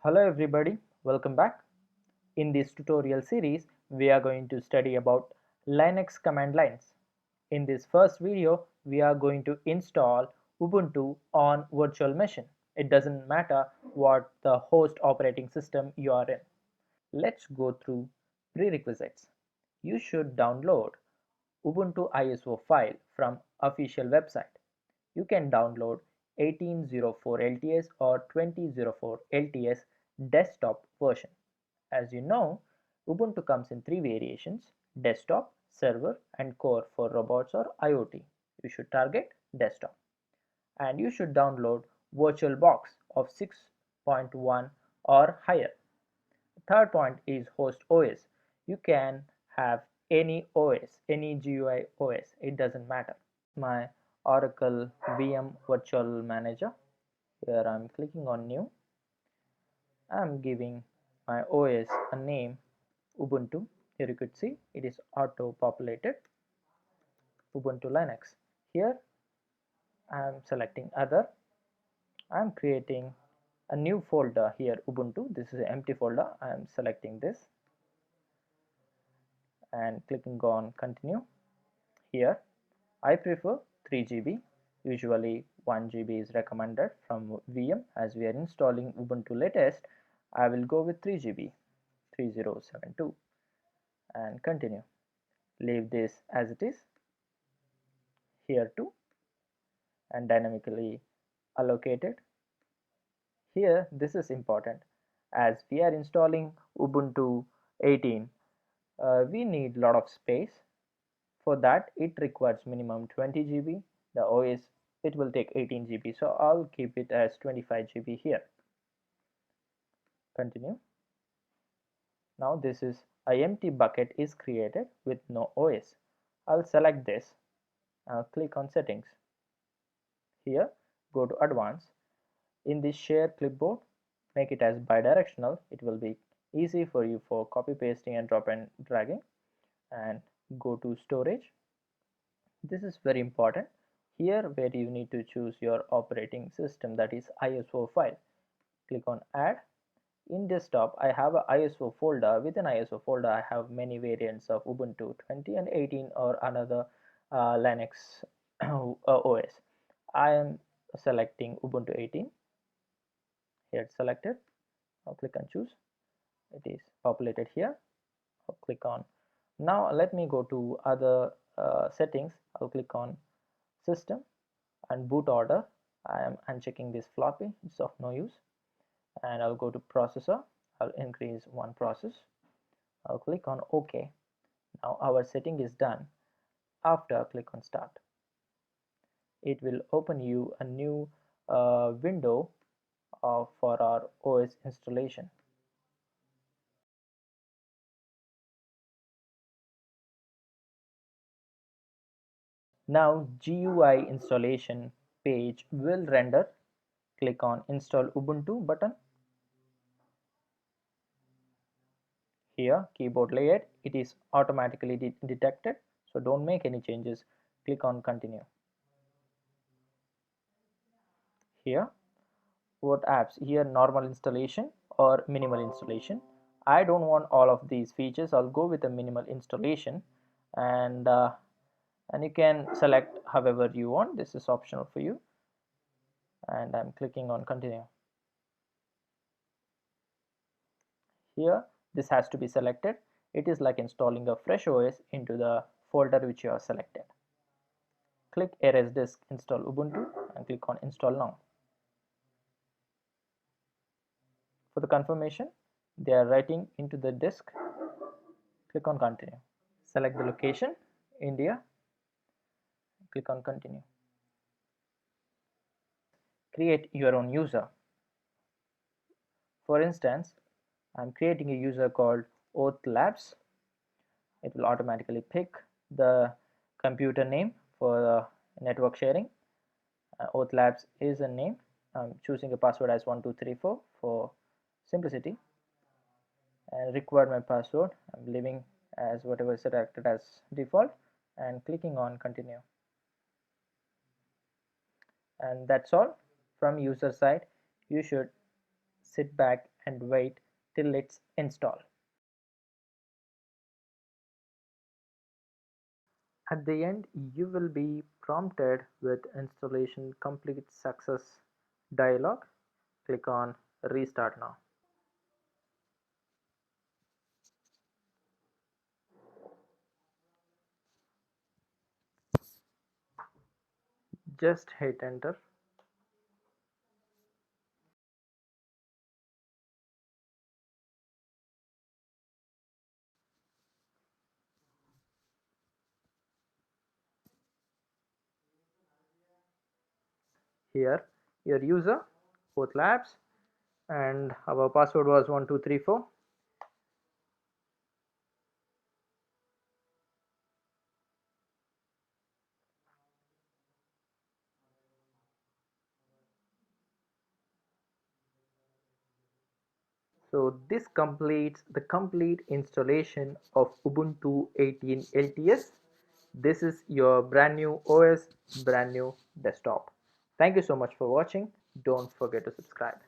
Hello everybody, welcome back. In this tutorial series, we are going to study about Linux command lines. In this first video, we are going to install Ubuntu on virtual machine. It doesn't matter what the host operating system you are in. Let's go through prerequisites. You should download Ubuntu ISO file from official website. You can download 18.04 LTS or 20.04 LTS desktop version. As you know, Ubuntu comes in three variations: desktop, server, and core for robots or IoT. You should target desktop. And you should download VirtualBox of 6.1 or higher. Third point is host OS. You can have any OS, any GUI OS, it doesn't matter. My Oracle VM Virtual Manager. Here I'm clicking on new. I'm giving my OS a name Ubuntu. Here you could see it is auto populated Ubuntu Linux. Here I'm selecting other. I'm creating a new folder here Ubuntu. This is an empty folder. I'm selecting this and clicking on continue. Here I prefer 3 GB. Usually 1 GB is recommended from VM. As we are installing Ubuntu latest, I will go with 3 GB 3072 and continue. Leave this as it is here too and dynamically allocated. Here this is important as we are installing Ubuntu 18. We need a lot of space. For that it requires minimum 20 GB. The OS it will take 18 GB, so I'll keep it as 25 GB here. Continue. Now this is a empty bucket is created with no OS. I'll select this. I'll click on settings. Here go to advanced. In this share clipboard, make it as bidirectional. It will be easy for you for copy pasting and drop and dragging. And go to storage. This is very important. Here where you need to choose your operating system, that is ISO file. Click on add. In desktop I have a ISO folder. Within ISO folder I have many variants of Ubuntu 20 and 18 or another Linux OS. I am selecting Ubuntu 18. Here it's selected. I'll click on choose. It is populated here. I'll click on. Now let me go to other settings. I'll click on system and boot order. I am unchecking this floppy, it's of no use. And I'll go to processor. I'll increase one process. I'll click on OK. Now our setting is done. After click on start. It will open you a new window for our OS installation. Now GUI installation page will render. Click on install Ubuntu button. Here keyboard layout, it is automatically detected, so don't make any changes. Click on continue. Here what apps, here normal installation or minimal installation. I don't want all of these features. I'll go with a minimal installation, and you can select however you want. This is optional for you, and I'm clicking on continue. Here this has to be selected. It is like installing a fresh OS into the folder which you have selected. Click erase disk install Ubuntu and click on install now. For the confirmation, they are writing into the disk. Click on continue. Select the location, India. Click on continue. Create your own user. For instance, I'm creating a user called Oath Labs. It will automatically pick the computer name for network sharing. Oath Labs is a name. I'm choosing a password as 1234 for simplicity, and required my password. I'm leaving as whatever is selected as default and clicking on continue. And that's all. From user side, you should sit back and wait till it's installed. At the end, you will be prompted with installation complete success dialog. Click on restart now. Just hit enter. Here your user, both labs, and our password was 1234. So this completes the complete installation of Ubuntu 18 LTS. This is your brand new OS, brand new desktop. Thank you so much for watching. Don't forget to subscribe.